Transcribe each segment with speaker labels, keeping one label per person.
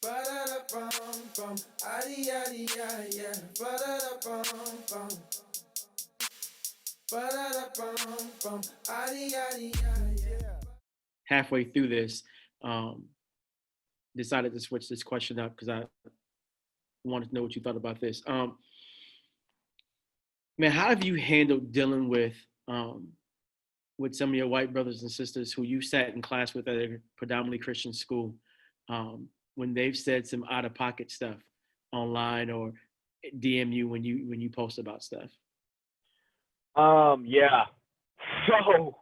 Speaker 1: Ba-da-da-bum-bum, addy-addy-yeah, ba-da-da-bum-bum, ba-da-da-bum-bum, addy-addy-yeah. Halfway through this, um, decided to switch this question up because I wanted to know what you thought about this. Man, how have you handled dealing with some of your white brothers and sisters who you sat in class with at a predominantly Christian school, when they've said some out of pocket stuff online or DM you when you post about stuff?
Speaker 2: Yeah. So,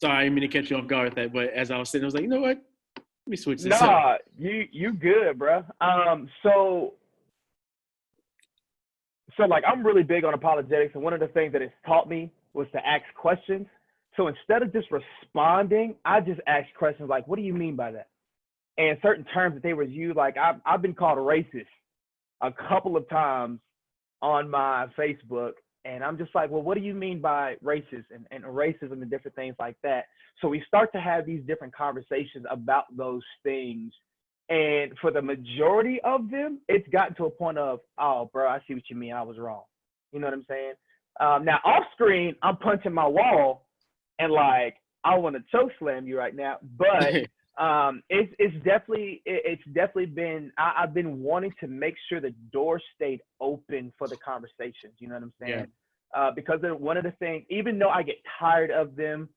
Speaker 1: Sorry, I didn't mean to catch you off guard with that, but as I was sitting, I was like, you know what? Let me switch this up.
Speaker 2: nah, you good, bro. So like I'm really big on apologetics, and one of the things that it's taught me was to ask questions. So instead of just responding, I just ask questions like, "What do you mean by that?" And certain terms that they were used, like I've been called a racist a couple of times on my Facebook, and I'm just like, well, what do you mean by racist and racism and different things like that? So we start to have these different conversations about those things. And for the majority of them, it's gotten to a point of, oh, bro, I see what you mean. I was wrong. You know what I'm saying? Now, off screen, I'm punching my wall and like, I want to choke slam you right now. But it's definitely been I've been wanting to make sure the door stayed open for the conversations. You know what I'm
Speaker 1: Yeah.
Speaker 2: saying? Because one of the things, even though I get tired of them,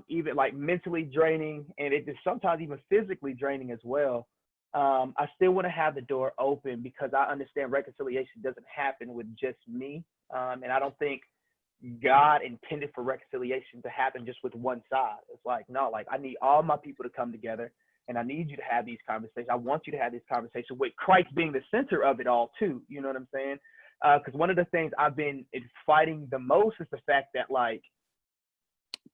Speaker 2: even like mentally draining, and it is sometimes even physically draining as well. I still want to have the door open because I understand reconciliation doesn't happen with just me, and I don't think God intended for reconciliation to happen just with one side. It's like, no, like I need all my people to come together and I need you to have these conversations. I want you to have these conversations with Christ being the center of it all too. You know what I'm saying? Because one of the things I've been fighting the most is the fact that like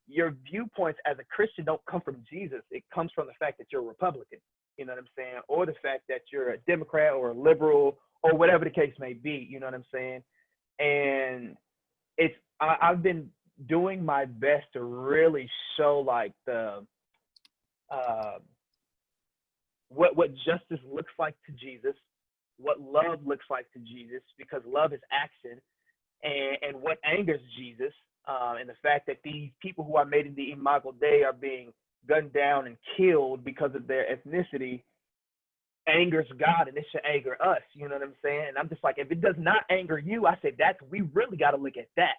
Speaker 2: your viewpoints as a Christian don't come from Jesus. It comes from the fact that you're a Republican. You know what I'm saying? Or the fact that you're a Democrat or a liberal or whatever the case may be. You know what I'm saying? And I've been doing my best to really show like the uh, what justice looks like to Jesus, what love looks like to Jesus, because love is action, and what angers Jesus, and the fact that these people who are made in the Imago Dei are being gunned down and killed because of their ethnicity angers God, and it should anger us. You know what I'm saying? And I'm just like, if it does not anger you, I said that's we really got to look at that.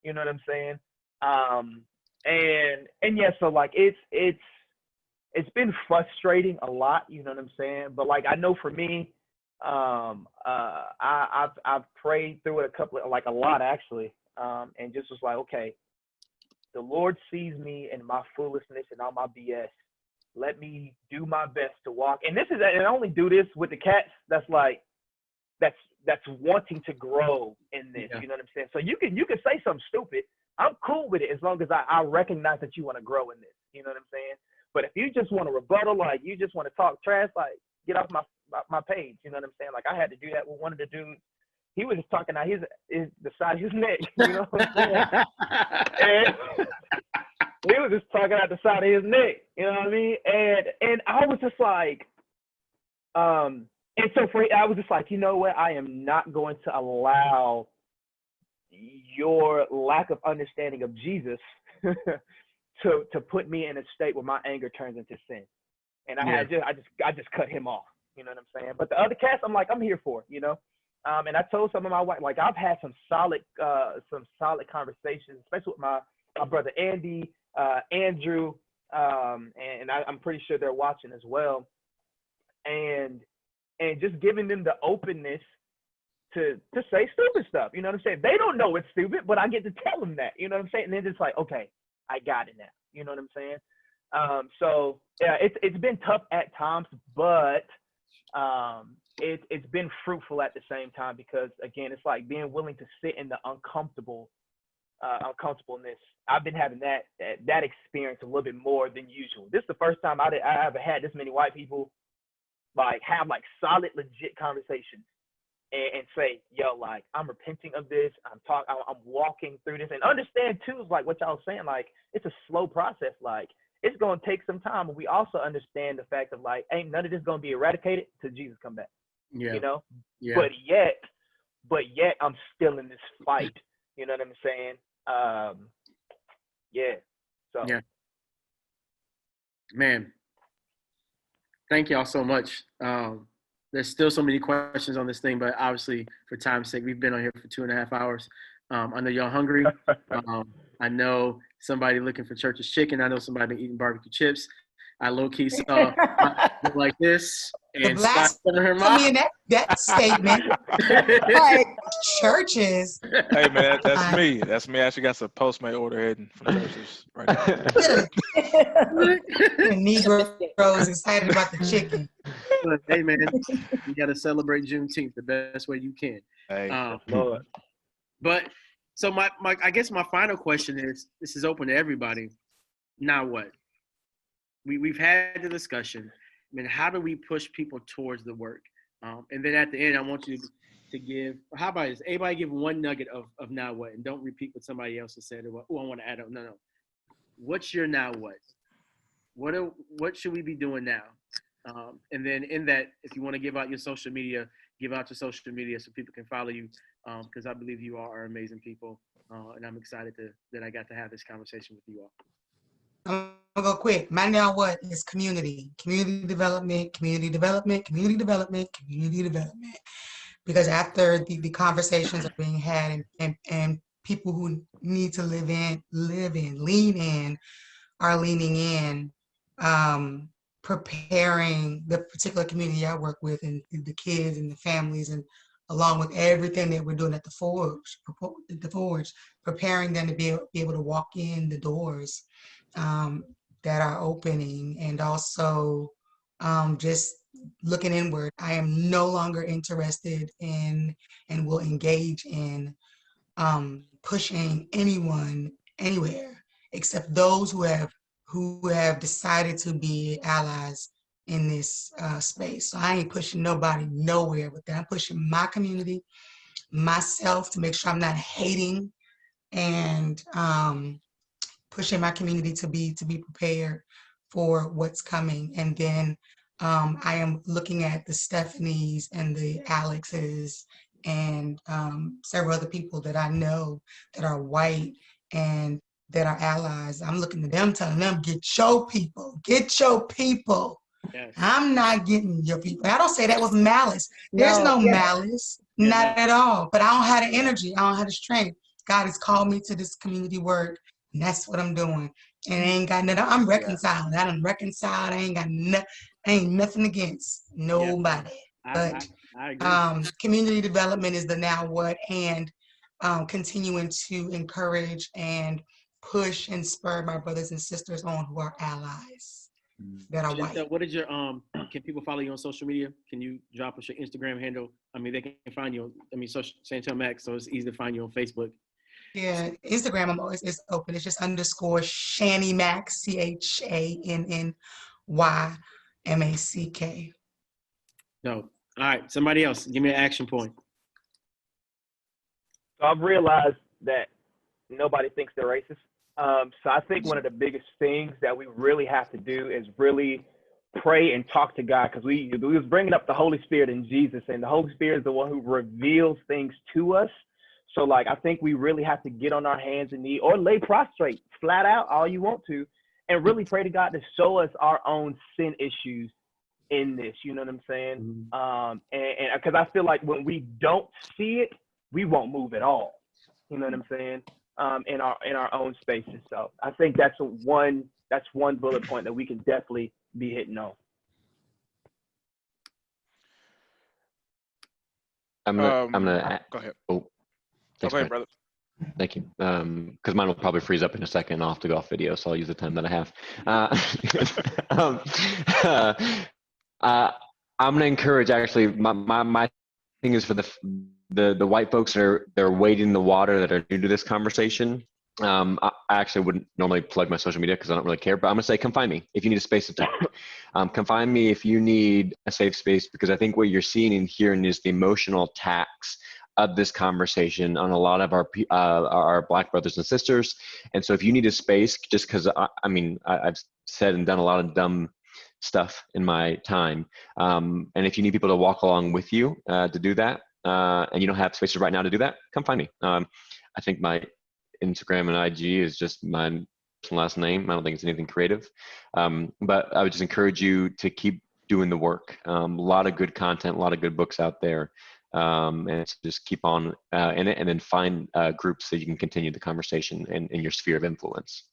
Speaker 2: You know what I'm saying? Um, and yeah, so like it's been frustrating a lot. You know what I'm saying? But like I know for me, I've prayed through it a couple of like a lot actually, and just was like, okay, the Lord sees me and my foolishness and all my BS. Let me do my best to walk. And this is, and I only do this with the cats. That's like that's that's wanting to grow in this.
Speaker 1: Yeah.
Speaker 2: You know what I'm saying? So you can say something stupid. I'm cool with it as long as I recognize that you want to grow in this. You know what I'm saying? But if you just want to rebuttal, like you just want to talk trash, like get off my page. You know what I'm saying? Like I had to do that with one of the dudes. He was just talking out his the side of his neck. You know what I'm saying? And he was just talking out the side of his neck. You know what I mean? And I was just like, and so I was just like, you know what? I am not going to allow your lack of understanding of Jesus to put me in a state where my anger turns into sin. And
Speaker 1: Yeah.
Speaker 2: I just cut him off. You know what I'm saying? But the other cats, I'm like, I'm here for. You know. And I told some of my wife, like I've had some solid conversations, especially with my brother Andy, Andrew, and I'm pretty sure they're watching as well. And just giving them the openness to say stupid stuff. You know what I'm saying? They don't know it's stupid, but I get to tell them that. You know what I'm saying? And then it's like, okay, I got it now. You know what I'm saying? So yeah, it's been tough at times, but it's been fruitful at the same time because again, it's like being willing to sit in the uncomfortableness. I've been having that experience a little bit more than usual. This is the first time I ever had this many white people like have like solid, legit conversations and say, yo, like I'm repenting of this. I'm walking through this, and understand too is like what y'all was saying. Like it's a slow process. Like it's going to take some time. But we also understand the fact of like, ain't none of this going to be eradicated till Jesus come back.
Speaker 1: Yeah.
Speaker 2: You know,
Speaker 1: Yeah.
Speaker 2: but yet I'm still in this fight. You know what I'm saying? Yeah. So.
Speaker 1: Yeah. Man, thank y'all so much. There's still so many questions on this thing, but obviously for time's sake, we've been on here for 2.5 hours. I know y'all hungry. I know somebody looking for Church's chicken. I know somebody been eating barbecue chips. I low-key saw like this and slide under her mouth.
Speaker 3: In that statement, like churches.
Speaker 4: Hey man, that's me. That's me. I actually got some Postmate order heading from churches right now.
Speaker 3: Negroes excited about the chicken.
Speaker 1: Look, hey man, you got to celebrate Juneteenth the best way you can.
Speaker 4: Hey,
Speaker 2: Lord.
Speaker 1: But so my I guess my final question is, this is open to everybody. Now what? We've had the discussion. I mean, how do we push people towards the work? And then at the end, I want you to give, how about this? Everybody give one nugget of now what, and don't repeat what somebody else has said. Or, I want to add on. No. What's your now what? What should we be doing now? And then in that, if you want to give out your social media, give out your social media so people can follow you, because I believe you all are amazing people, and I'm excited that I got to have this conversation with you all.
Speaker 3: I'm gonna go quick. My now what is community development. Because after the conversations are being had and people who need to lean in, are leaning in, preparing the particular community I work with and the kids and the families, and along with everything that we're doing at the Forge, preparing them to be able to walk in the doors that are opening, and also just looking inward. I am no longer interested in and will engage in pushing anyone anywhere except those who have decided to be allies in this space. So I ain't pushing nobody nowhere with that. I'm pushing my community, myself, to make sure I'm not hating, and pushing my community to be prepared for what's coming. And then I am looking at the Stephanies and the Alexes and several other people that I know that are white and that are allies. I'm looking at them, telling them, get your people. Yes. I'm not getting your people. I don't say that was malice. There's no malice, not at all. But I don't have the energy. I don't have the strength. God has called me to this community work, and that's what I'm doing. And I ain't got nothing. I'm reconciled. I done reconciled. I ain't nothing against nobody. But
Speaker 1: I agree.
Speaker 3: Community development is the now what, and continuing to encourage and push and spur my brothers and sisters on who are allies that are white.
Speaker 1: What is your can people follow you on social media? Can you drop us your Instagram handle? I mean, they can find you. Social Chantel Max, so it's easy to find you on Facebook.
Speaker 3: Yeah, Instagram is open. It's just _ Shanny Max, CHANNYMACK.
Speaker 1: No. All right, somebody else. Give me an action point.
Speaker 2: So I've realized that nobody thinks they're racist. So I think one of the biggest things that we really have to do is really pray and talk to God, because we was bringing up the Holy Spirit and Jesus, and the Holy Spirit is the one who reveals things to us. So like, I think we really have to get on our hands and knees, or lay prostrate flat out, all you want to, and really pray to God to show us our own sin issues in this. You know what I'm saying? And because I feel like when we don't see it, we won't move at all. You know what I'm saying? In our own spaces. So I think that's one bullet point that we can definitely be hitting on.
Speaker 5: I'm gonna
Speaker 4: go ahead.
Speaker 5: Oh, thanks,
Speaker 4: go ahead, brother.
Speaker 5: Thank you. Because mine will probably freeze up in a second, and I'll have to go off video, so I'll use the time that I have. I'm gonna encourage, actually, my thing is for the white folks that are wading in the water, that are new to this conversation. I actually wouldn't normally plug my social media because I don't really care, but I'm gonna say, come find me if you need a space to talk. Come find me if you need a safe space, because I think what you're seeing and hearing is the emotional attacks of this conversation on a lot of our Black brothers and sisters. And so if you need a space, just because I've said and done a lot of dumb stuff in my time. And if you need people to walk along with you to do that, and you don't have spaces right now to do that, come find me. I think my Instagram and IG is just my last name. I don't think it's anything creative. But I would just encourage you to keep doing the work. A lot of good content, a lot of good books out there. And just keep on in it, and then find groups that you can continue the conversation in your sphere of influence.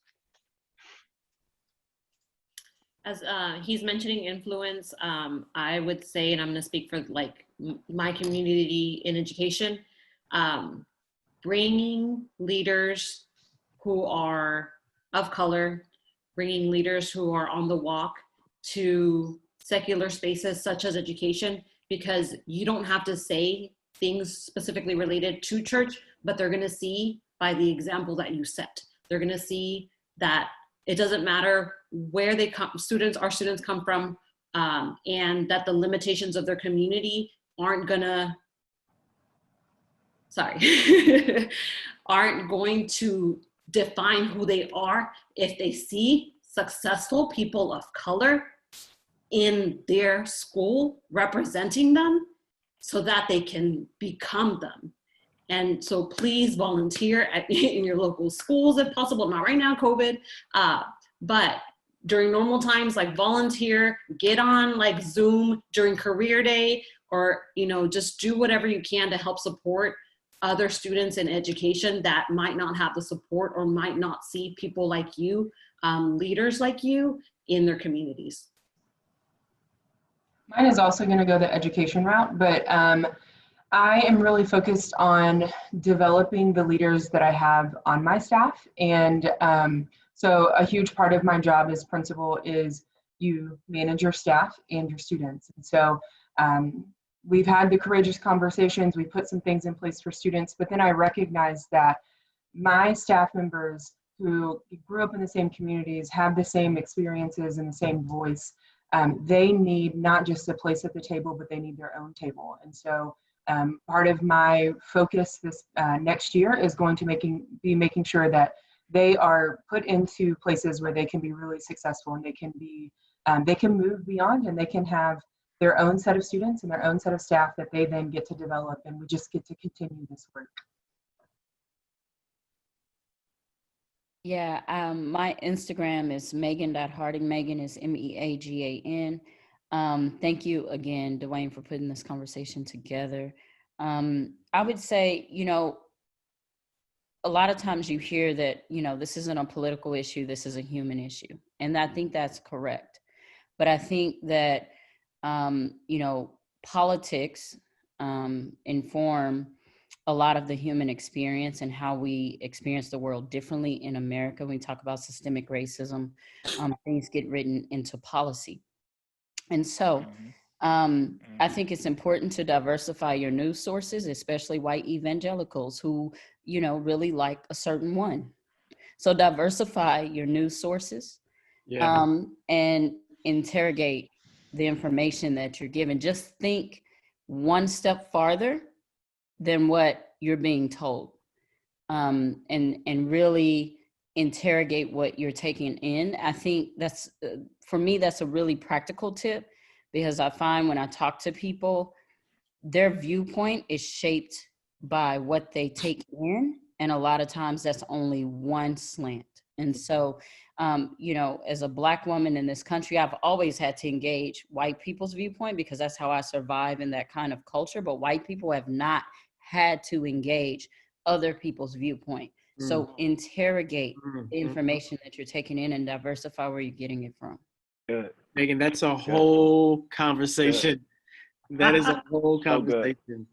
Speaker 6: As he's mentioning influence, I would say, and I'm going to speak for like my community in education, bringing leaders who are of color, bringing leaders who are on the walk to secular spaces such as education, because you don't have to say things specifically related to church, but they're going to see by the example that you set. They're going to see that it doesn't matter where they come, our students come from, and that the limitations of their community aren't going to define who they are if they see successful people of color in their school representing them so that they can become them. And so please volunteer in your local schools if possible, not right now, COVID, but during normal times, like volunteer, get on like Zoom during career day, or, just do whatever you can to help support other students in education that might not have the support or might not see people like you, leaders like you in their communities.
Speaker 7: Mine is also going to go the education route, but I am really focused on developing the leaders that I have on my staff. And so a huge part of my job as principal is you manage your staff and your students. And so we've had the courageous conversations, we put some things in place for students, but then I recognize that my staff members who grew up in the same communities, have the same experiences and the same voice, they need not just a place at the table, but they need their own table. And so part of my focus this next year is going to be making sure that they are put into places where they can be really successful, and they can move beyond, and they can have their own set of students and their own set of staff that they then get to develop, and we just get to continue this work.
Speaker 8: Yeah, my Instagram is Megan.Harding. Megan is MEAGAN. Thank you again, Dwayne, for putting this conversation together. I would say, a lot of times you hear that, this isn't a political issue, this is a human issue. And I think that's correct. But I think that, politics inform a lot of the human experience and how we experience the world differently in America. When we talk about systemic racism, things get written into policy. And so I think it's important to diversify your news sources, especially white evangelicals who, really like a certain one. So diversify your news sources, and interrogate the information that you're given. Just think one step farther than what you're being told, and really interrogate what you're taking in. I think that's, for me, that's a really practical tip, because I find when I talk to people, their viewpoint is shaped by what they take in. And a lot of times that's only one slant. And so, as a Black woman in this country, I've always had to engage white people's viewpoint because that's how I survive in that kind of culture. But white people have not had to engage other people's viewpoint. So interrogate the information that you're taking in and diversify where you're getting it from.
Speaker 2: Good.
Speaker 1: Megan, that's a whole conversation. That is a whole conversation.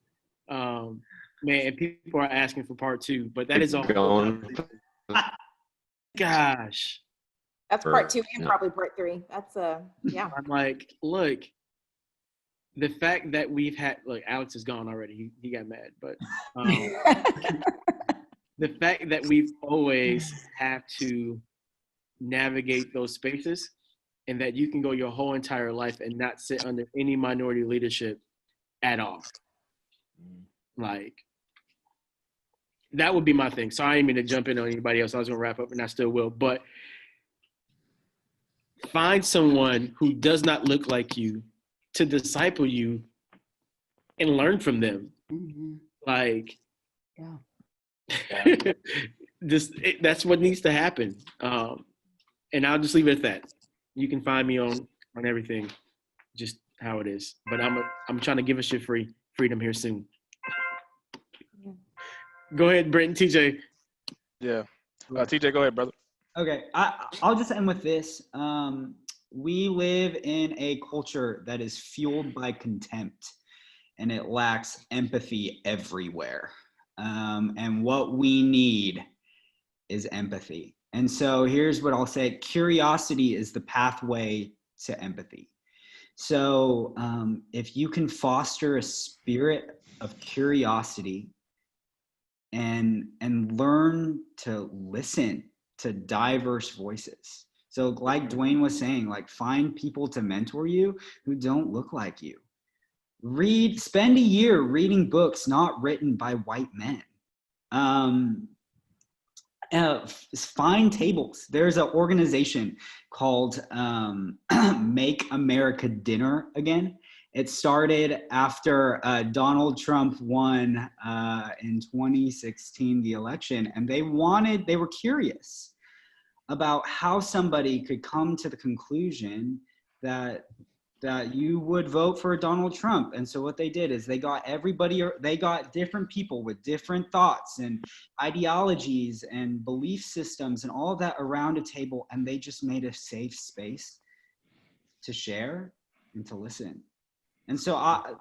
Speaker 1: Man, and people are asking for part 2, but that is a whole conversation. Gosh.
Speaker 9: That's part 2 and probably part 3. That's yeah.
Speaker 1: I'm like, look, the fact that we've had, look, Alex is gone already. He got mad, but the fact that we've always have to navigate those spaces, and that you can go your whole entire life and not sit under any minority leadership at all. Like, that would be my thing. Sorry, I didn't mean to jump in on anybody else. I was going to wrap up, and I still will. But find someone who does not look like you to disciple you and learn from them.
Speaker 8: Mhm.
Speaker 1: Like,
Speaker 8: Yeah.
Speaker 1: that's what needs to happen. And I'll just leave it at that. You can find me on everything, just how it is. But I'm trying to give us your freedom here soon. Go ahead, Brent and TJ.
Speaker 4: Yeah. TJ, go ahead, brother.
Speaker 10: Okay, I'll just end with this. We live in a culture that is fueled by contempt, and it lacks empathy everywhere. And what we need is empathy. And so here's what I'll say. Curiosity is the pathway to empathy. So if you can foster a spirit of curiosity and learn to listen to diverse voices. So like Dwayne was saying, like find people to mentor you who don't look like you. Spend a year reading books not written by white men. Find tables. There's an organization called Make America Dinner Again. It started after Donald Trump won in 2016 the election, and they were curious about how somebody could come to the conclusion that you would vote for Donald Trump. And so what they did is they got different people with different thoughts and ideologies and belief systems and all of that around a table, and they just made a safe space to share and to listen. And so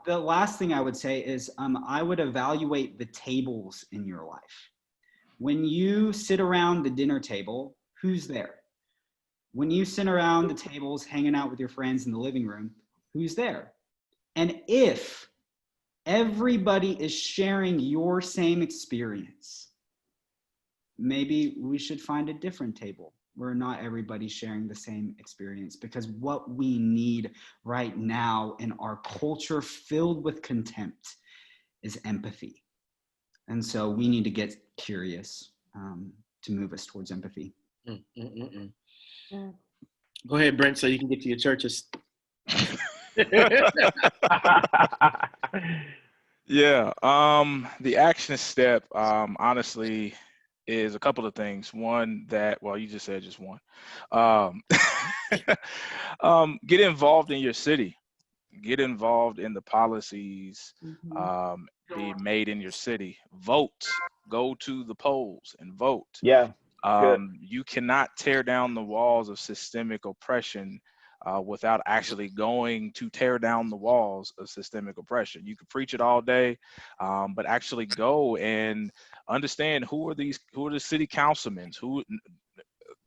Speaker 10: the last thing I would say is I would evaluate the tables in your life. When you sit around the dinner table, who's there? When you sit around the tables hanging out with your friends in the living room, who's there? And if everybody is sharing your same experience, maybe we should find a different table where not everybody's sharing the same experience, because what we need right now in our culture filled with contempt is empathy. And so we need to get curious to move us towards empathy.
Speaker 1: Go ahead, Brent, so you can get to your churches.
Speaker 4: Yeah. The action step, honestly, is a couple of things. One that, well, you just said just one. Get involved in your city. Get involved in the policies being made in your city. Vote. Go to the polls and vote.
Speaker 2: Yeah.
Speaker 4: You cannot tear down the walls of systemic oppression without actually going to tear down the walls of systemic oppression. You can preach it all day, but actually go and understand who are the city councilmen,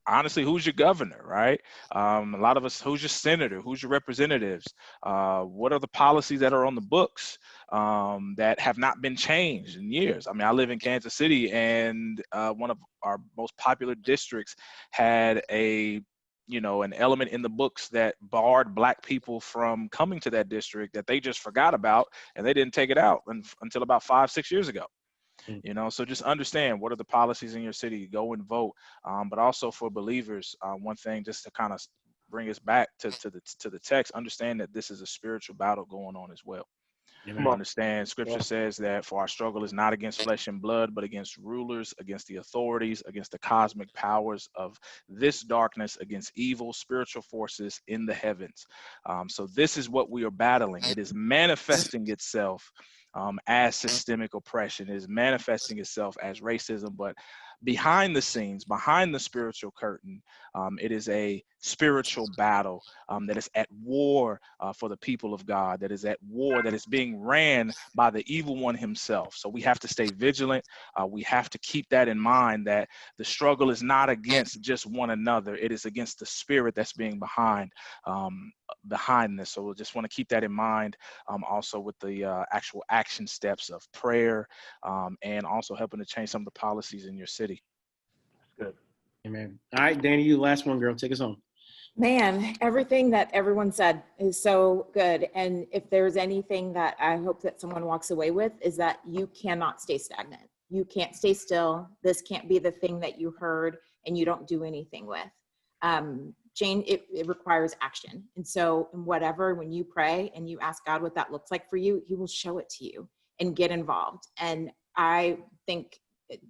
Speaker 4: honestly, who's your governor, right? A lot of us, who's your senator, who's your representatives? What are the policies that are on the books that have not been changed in years? I mean, I live in Kansas City, and one of our most popular districts had an element in the books that barred Black people from coming to that district that they just forgot about, and they didn't take it out until about 5-6 years ago. So just understand what are the policies in your city. Go and vote. But also for believers, one thing just to kind of bring us back to the text, understand that this is a spiritual battle going on as well. Understand scripture says that for our struggle is not against flesh and blood, but against rulers, against the authorities, against the cosmic powers of this darkness, against evil spiritual forces in the heavens. So this is what we are battling. It is manifesting itself as systemic oppression, is manifesting itself as racism, but behind the scenes, behind the spiritual curtain, it is a spiritual battle that is at war for the people of God, that is at war, that is being ran by the evil one himself. So we have to stay vigilant. We have to keep that in mind, that the struggle is not against just one another. It is against the spirit that's being behind this. So we'll just want to keep that in mind, also with the actual action steps of prayer and also helping to change some of the policies in your city.
Speaker 2: That's good.
Speaker 1: Amen. All right, Danny, you the last one, girl. Take us home.
Speaker 9: Man, everything that everyone said is so good. And if there's anything that I hope that someone walks away with, is that you cannot stay stagnant. You can't stay still. This can't be the thing that you heard and you don't do anything with. change, it requires action. And so in whatever, when you pray and you ask God what that looks like for you, he will show it to you and get involved. And I think,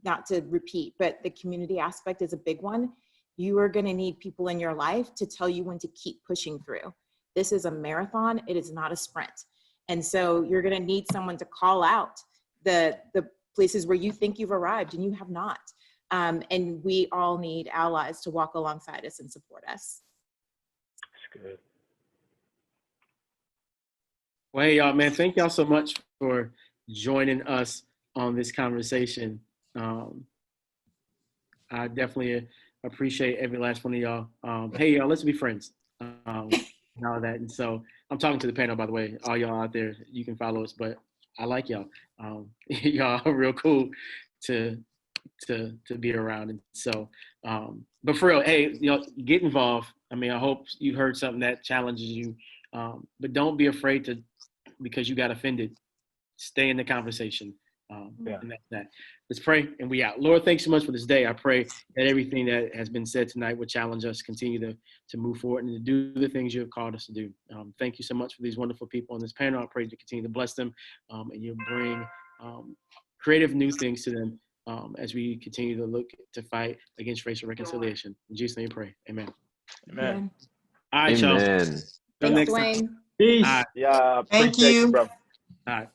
Speaker 9: not to repeat, but the community aspect is a big one. You are going to need people in your life to tell you when to keep pushing through. This is a marathon. It is not a sprint. And so you're going to need someone to call out the places where you think you've arrived and you have not. And we all need allies to walk alongside us and support us.
Speaker 2: That's good.
Speaker 1: Well, hey, y'all, man, thank y'all so much for joining us on this conversation. I definitely appreciate every last one of y'all. Hey, y'all, let's be friends. And all that. And so I'm talking to the panel, by the way. All y'all out there, you can follow us, but I like y'all. Y'all are real cool to be around. And so, but for real, hey, get involved. I mean, I hope you heard something that challenges you, but don't be afraid to, because you got offended, stay in the conversation. And that's that. Let's pray and we out. Lord, thanks so much for this day. I pray that everything that has been said tonight would challenge us, continue to move forward and to do the things you have called us to do. Thank you so much for these wonderful people on this panel. I pray you continue to bless them and you bring creative new things to them as we continue to look to fight against racial reconciliation. In Jesus' name we pray. Amen.
Speaker 4: Amen.
Speaker 1: All right, y'all.
Speaker 5: Amen.
Speaker 1: Till
Speaker 9: Thanks,
Speaker 1: next time.
Speaker 9: Dwayne.
Speaker 10: Peace.
Speaker 1: All right.
Speaker 2: Yeah,
Speaker 3: Thank
Speaker 2: appreciate
Speaker 3: you.
Speaker 2: bro.
Speaker 1: All right.